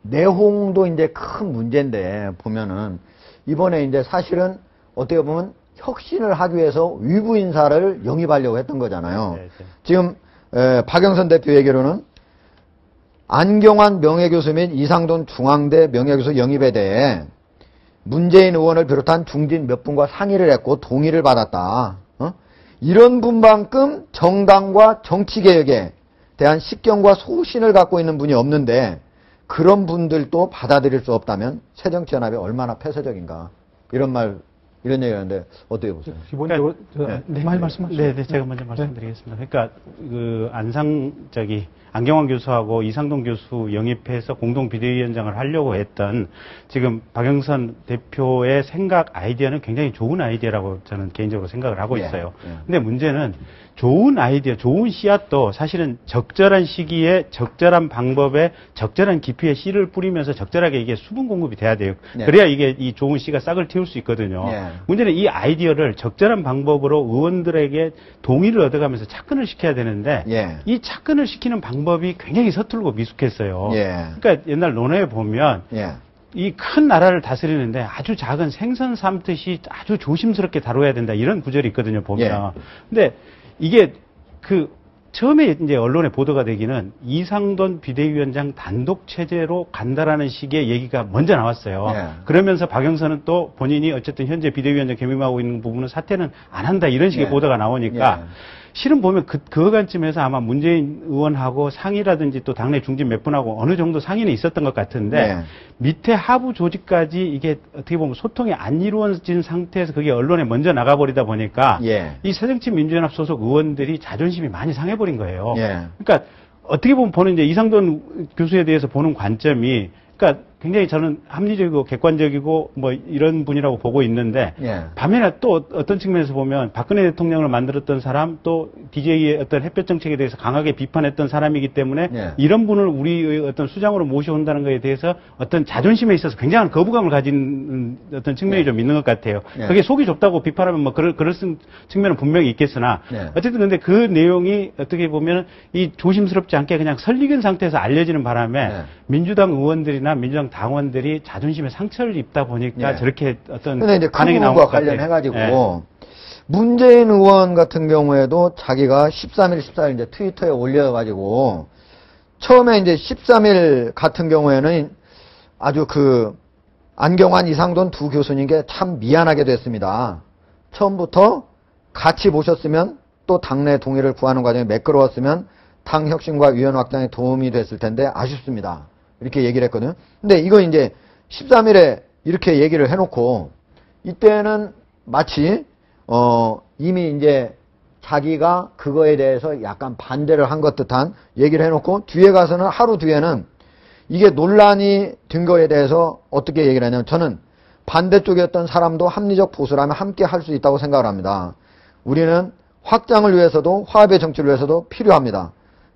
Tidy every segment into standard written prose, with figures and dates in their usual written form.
내홍도 이제 큰 문제인데, 보면은, 이번에 이제 사실은 어떻게 보면 혁신을 하기 위해서 위부 인사를 영입하려고 했던 거잖아요. 네. 지금, 박영선 대표 얘기로는 안경환 명예교수 및 이상돈 중앙대 명예교수 영입에 대해 문재인 의원을 비롯한 중진 몇 분과 상의를 했고 동의를 받았다. 이런 분만큼 정당과 정치개혁에 대한 식견과 소신을 갖고 있는 분이 없는데 그런 분들도 받아들일 수 없다면 새정치연합이 얼마나 폐쇄적인가. 이런 얘기를 하는데 어떻게 보세요? 기본적으로 많이 말씀하시죠. 네, 제가 먼저 말씀드리겠습니다. 그러니까 그 안경환 교수하고 이상돈 교수 영입해서 공동 비대위원장을 하려고 했던 지금 박영선 대표의 생각 아이디어는 굉장히 좋은 아이디어라고 저는 개인적으로 생각을 하고 있어요. 근데 문제는 좋은 아이디어, 좋은 씨앗도 사실은 적절한 시기에 적절한 방법에 적절한 깊이의 씨를 뿌리면서 적절하게 이게 수분 공급이 돼야 돼요. 그래야 이게 이 좋은 씨가 싹을 틔울 수 있거든요. 문제는 이 아이디어를 적절한 방법으로 의원들에게 동의를 얻어가면서 착근을 시켜야 되는데 이 착근을 시키는 방법이 굉장히 서툴고 미숙했어요. 그러니까 옛날 논어에 보면 이 큰 나라를 다스리는데 아주 작은 생선 삼듯이 아주 조심스럽게 다뤄야 된다 이런 구절이 있거든요. 보면. 근데 이게 처음에 이제 언론에 보도가 되기는 이상돈 비대위원장 단독 체제로 간다라는 식의 얘기가 먼저 나왔어요. 그러면서 박영선은 또 본인이 어쨌든 현재 비대위원장 겸임하고 있는 부분은 사퇴는 안 한다 이런 식의 보도가 나오니까 실은 보면 그거간쯤에서 아마 문재인 의원하고 상의라든지 또 당내 중진 몇 분하고 어느 정도 상의는 있었던 것 같은데 밑에 하부 조직까지 이게 어떻게 보면 소통이 안 이루어진 상태에서 그게 언론에 먼저 나가버리다 보니까 이 새정치민주연합 소속 의원들이 자존심이 많이 상해버린 거예요. 그러니까 어떻게 보면 이제 이상돈 교수에 대해서 보는 관점이 그러니까 굉장히 저는 합리적이고 객관적이고 뭐 이런 분이라고 보고 있는데 반면에 또 어떤 측면에서 보면 박근혜 대통령을 만들었던 사람 또 DJ의 어떤 햇볕 정책에 대해서 강하게 비판했던 사람이기 때문에 이런 분을 우리의 어떤 수장으로 모셔온다는 것에 대해서 어떤 자존심에 있어서 굉장한 거부감을 가진 어떤 측면이 좀 있는 것 같아요. 그게 속이 좁다고 비판하면 뭐 그럴 측면은 분명히 있겠으나 어쨌든 근데 그 내용이 어떻게 보면 이 조심스럽지 않게 그냥 설익은 상태에서 알려지는 바람에 민주당 의원들이나 민주당 당원들이 자존심에 상처를 입다 보니까 저렇게 어떤 반응이 나온 것 같아요. 관련해가지고 문재인 의원 같은 경우에도 자기가 13일, 14일 이제 트위터에 올려가지고 처음에 이제 13일 같은 경우에는 아주 안경환, 이상돈 두 교수님께 참 미안하게 됐습니다. 처음부터 같이 모셨으면 또 당내 동의를 구하는 과정이 매끄러웠으면 당 혁신과 위원 확장에 도움이 됐을 텐데 아쉽습니다. 이렇게 얘기를 했거든요. 근데 이거 이제 13일에 이렇게 얘기를 해놓고 이때는 마치 이미 이제 자기가 그거에 대해서 약간 반대를 한 것 듯한 얘기를 해놓고 뒤에 가서는 하루 뒤에는 이게 논란이 된 거에 대해서 어떻게 얘기를 하냐면 저는 반대쪽이었던 사람도 합리적 보수라면 함께 할 수 있다고 생각을 합니다. 우리는 확장을 위해서도 화합의 정치를 위해서도 필요합니다.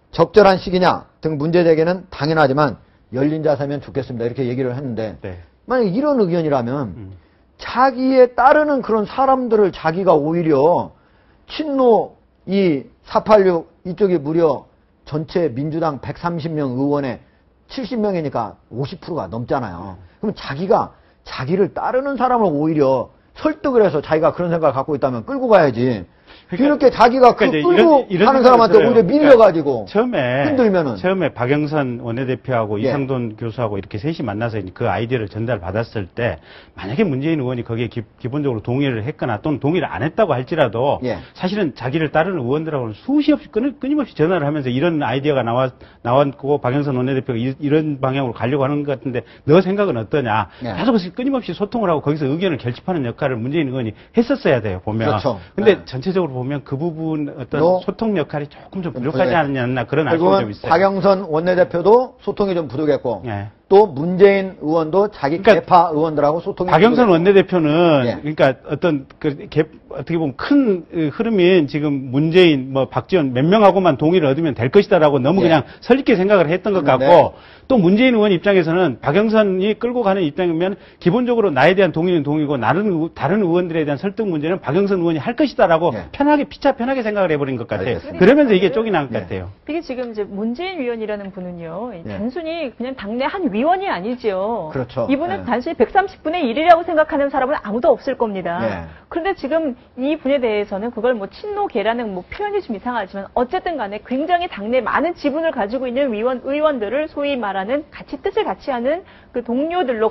적절한 시기냐 등 문제 제기는 당연하지만 열린 자세면 좋겠습니다. 이렇게 얘기를 했는데 만약에 이런 의견이라면 자기에 따르는 그런 사람들을 자기가 오히려 친노 486 이쪽이 무려 전체 민주당 130명 의원의 70명이니까 50%가 넘잖아요. 그럼 자기가 자기를 따르는 사람을 오히려 설득을 해서 자기가 그런 생각을 갖고 있다면 끌고 가야지. 이렇게 자기가 끌고 가는 사람한테 오히려 밀려가지고 흔들면은 처음에 박영선 원내대표하고 이상돈 교수하고 이렇게 셋이 만나서 그 아이디어를 전달받았을 때 만약에 문재인 의원이 거기에 기본적으로 동의를 했거나 또는 동의를 안 했다고 할지라도 사실은 자기를 따르는 의원들하고는 수시 없이 끊임없이 전화를 하면서 이런 아이디어가 나왔고 박영선 원내대표가 이런 방향으로 가려고 하는 것 같은데 너 생각은 어떠냐 계속 끊임없이 소통을 하고 거기서 의견을 결집하는 역할을 문재인 의원이 했었어야 돼요 보면. 근데 전체적으로 보면 그 부분 어떤 소통 역할이 조금 좀 부족하지 않았나 그런 아쉬움이 좀 있어요. 박영선 원내대표도 소통이 좀 부족했고 또 문재인 의원도 자기 그러니까 개파 의원들하고 소통이 박영선 되고 원내대표는 예. 그러니까 어떤 어떻게 보면 큰 흐름인 지금 문재인 뭐 박지원 몇 명하고만 동의를 얻으면 될 것이다라고 너무 예. 그냥 설립게 생각을 했던 것 그런데 같고 또 문재인 의원 입장에서는 박영선이 끌고 가는 입장이면 기본적으로 나에 대한 동의는 동의고 다른 의원들에 대한 설득 문제는 박영선 의원이 할 것이다라고 예. 편하게 생각을 해버린 것 같아요. 알겠습니다. 그러면서 이게 쪽이 난 것 예. 같아요. 이게 지금 이제 문재인 위원이라는 분은요, 예. 단순히 그냥 당내 한 위원이 아니죠. 그렇죠. 이분은 예. 단순히 130분의 1이라고 생각하는 사람은 아무도 없을 겁니다. 예. 그런데 지금 이 분에 대해서는 그걸 뭐 친노계라는 뭐 표현이 좀 이상하지만 어쨌든 간에 굉장히 당내 많은 지분을 가지고 있는 의원들을 소위 말하는 뜻을 같이 하는 그 동료들로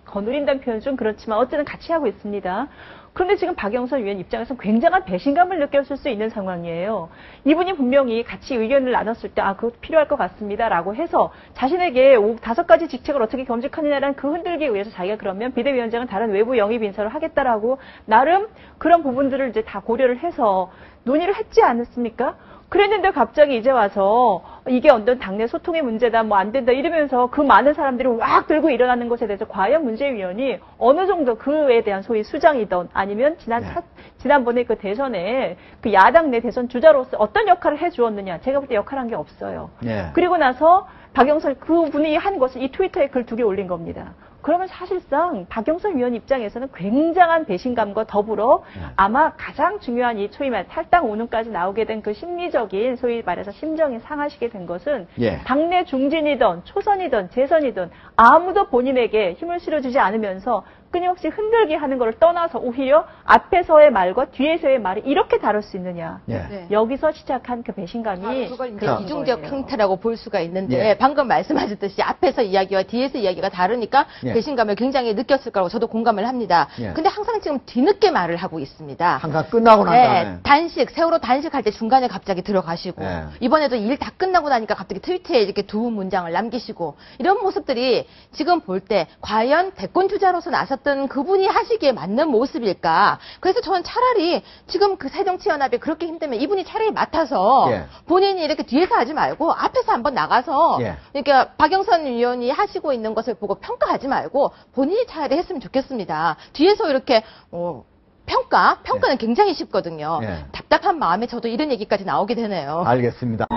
거느린다는 표현은 좀 그렇지만 어쨌든 같이 하고 있습니다. 그런데 지금 박영선 의원 입장에서 굉장한 배신감을 느꼈을 수 있는 상황이에요. 이분이 분명히 같이 의견을 나눴을 때, 그거 필요할 것 같습니다. 라고 해서 자신에게 5가지 직책을 어떻게 겸직하느냐라는 그 흔들기에 의해서 자기가 그러면 비대위원장은 다른 외부 영입 인사를 하겠다라고 나름 그런 부분들을 이제 다 고려를 해서 논의를 했지 않았습니까? 그랬는데 갑자기 이제 와서 이게 어떤 당내 소통의 문제다, 뭐 안 된다 이러면서 그 많은 사람들이 왁 들고 일어나는 것에 대해서 과연 문재인 위원이 어느 정도 그에 대한 소위 수장이던 아니면 지난번에 그 대선에 그 야당 내 대선 주자로서 어떤 역할을 해 주었느냐. 제가 볼 때 역할한 게 없어요. 예. 그리고 나서 박영선 그분이 한 것은 이 트위터에 글 2개 올린 겁니다. 그러면 사실상 박영선 위원 입장에서는 굉장한 배신감과 더불어 아마 가장 중요한 이 소위 말 탈당 오는까지 나오게 된 그 심리적인 소위 말해서 심정이 상하시게 된 것은 예. 당내 중진이든 초선이든 재선이든 아무도 본인에게 힘을 실어주지 않으면서 끊임없이 흔들게 하는 것을 떠나서 오히려 앞에서의 말과 뒤에서의 말을 이렇게 다룰 수 있느냐. 예. 네. 여기서 시작한 그 배신감이 그걸 자. 이제 이중적 형태라고 볼 수가 있는데 예. 방금 말씀하셨듯이 앞에서 이야기와 뒤에서 이야기가 다르니까 예. 배신감을 굉장히 느꼈을 거라고 저도 공감을 합니다. 예. 근데 항상 지금 뒤늦게 말을 하고 있습니다. 항상 끝나고 난 다음에 세월호 단식할 때 중간에 갑자기 들어가시고 예. 이번에도 일 다 끝나고 나니까 갑자기 트위터에 이렇게 두 문장을 남기시고 이런 모습들이 지금 볼 때 과연 대권 주자로서 나섰던 그분이 하시기에 맞는 모습일까? 그래서 저는 차라리 지금 그 새정치연합이 그렇게 힘들면 이분이 차라리 맡아서 예. 본인이 이렇게 뒤에서 하지 말고 앞에서 한번 나가서 예. 그러니까 박영선 의원이 하시고 있는 것을 보고 평가하지 말고 본인이 차라리 했으면 좋겠습니다. 뒤에서 이렇게 평가는 굉장히 쉽거든요. 예. 답답한 마음에 저도 이런 얘기까지 나오게 되네요. 알겠습니다.